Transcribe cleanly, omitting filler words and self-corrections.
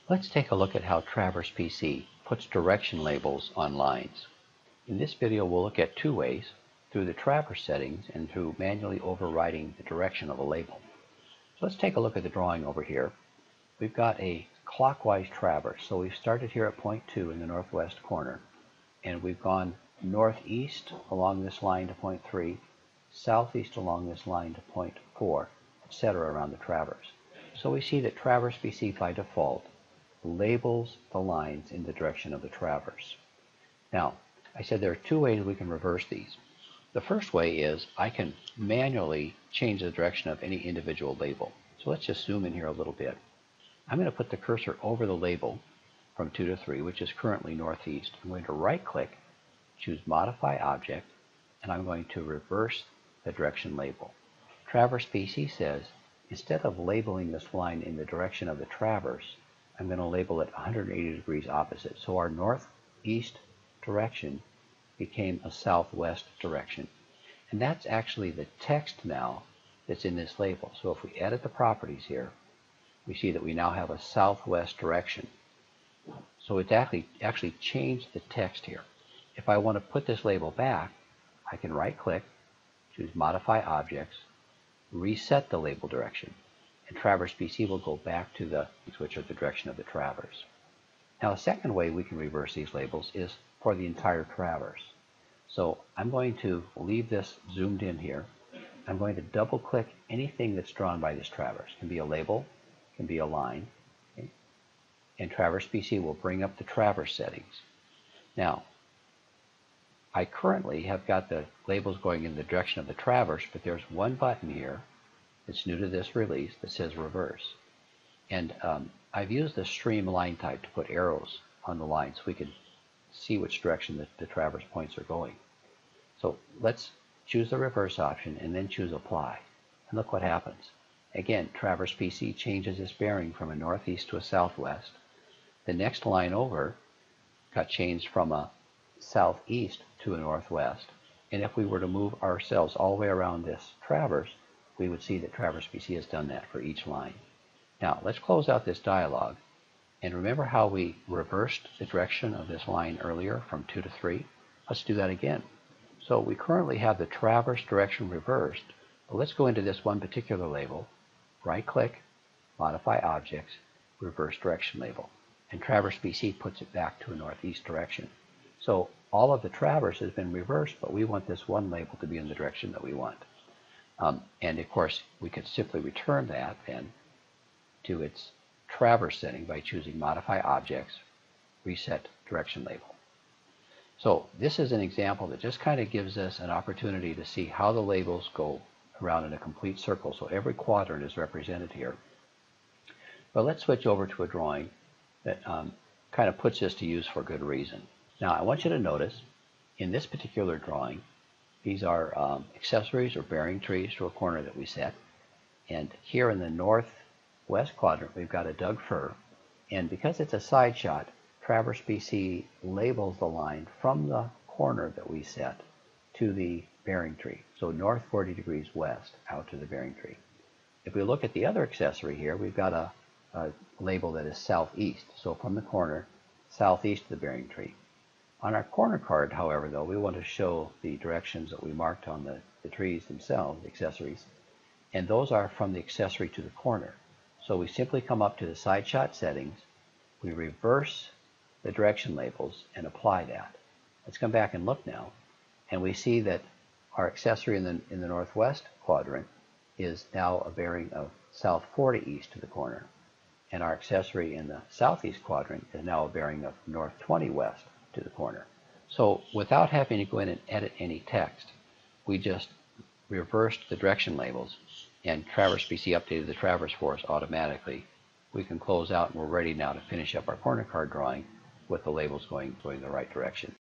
Let's take a look at how Traverse PC puts direction labels on lines. In this video, we'll look at two ways, through the Traverse settings and through manually overriding the direction of a label. So let's take a look at the drawing over here. We've got a clockwise traverse. So we've started here at point 2 in the northwest corner, and we've gone northeast along this line to point 3, southeast along this line to point 4, etc. around the traverse. So we see that Traverse PC by default labels the lines in the direction of the traverse. Now, I said there are two ways we can reverse these. The first way is I can manually change the direction of any individual label. So let's just zoom in here a little bit. I'm going to put the cursor over the label from 2 to 3, which is currently northeast. I'm going to right-click, choose Modify Object, and I'm going to reverse the direction label. Traverse PC says, instead of labeling this line in the direction of the traverse, I'm going to label it 180 degrees opposite. So our northeast direction became a southwest direction. And that's actually the text now that's in this label. So if we edit the properties here, we see that we now have a southwest direction. So it's actually changed the text here. If I want to put this label back, I can right-click, choose Modify Objects, reset the label direction, and Traverse PC will go back to the which are the direction of the traverse. Now, a second way we can reverse these labels is for the entire traverse. So I'm going to leave this zoomed in here. I'm going to double-click anything that's drawn by this traverse. It can be a label, it can be a line, okay? And Traverse PC will bring up the traverse settings. Now, I currently have got the labels going in the direction of the traverse, but there's one button here that's new to this release that says reverse. And I've used the stream line type to put arrows on the line so we can see which direction the traverse points are going. So let's choose the reverse option and then choose apply. And look what happens. Again, Traverse PC changes its bearing from a northeast to a southwest. The next line over got changed from a southeast to a northwest. And if we were to move ourselves all the way around this traverse, we would see that Traverse PC has done that for each line. Now, let's close out this dialog. And remember how we reversed the direction of this line earlier from 2 to 3? Let's do that again. So we currently have the traverse direction reversed, but let's go into this one particular label, right-click, Modify Objects, Reverse Direction Label. And Traverse PC puts it back to a northeast direction. So all of the traverse has been reversed, but we want this one label to be in the direction that we want. And of course, we could simply return that then to its traverse setting by choosing Modify Objects, Reset Direction Label. So this is an example that just kind of gives us an opportunity to see how the labels go around in a complete circle. So every quadrant is represented here. But let's switch over to a drawing that kind of puts this to use for good reason. Now I want you to notice in this particular drawing, these are accessories or bearing trees to a corner that we set. And here in the northwest quadrant, we've got a Doug fir. And because it's a side shot, Traverse PC labels the line from the corner that we set to the bearing tree. So north 40 degrees west out to the bearing tree. If we look at the other accessory here, we've got a label that is southeast. So from the corner, southeast to the bearing tree. On our corner card, however, though, we want to show the directions that we marked on the trees themselves, the accessories, and those are from the accessory to the corner. So we simply come up to the side shot settings, we reverse the direction labels and apply that. Let's come back and look now, and we see that our accessory in the northwest quadrant is now a bearing of south 40 east to the corner, and our accessory in the southeast quadrant is now a bearing of north 20 west to the corner. So without having to go in and edit any text, we just reversed the direction labels, and Traverse PC updated the traverse for us automatically. We can close out, and we're ready now to finish up our corner card drawing with the labels going the right direction.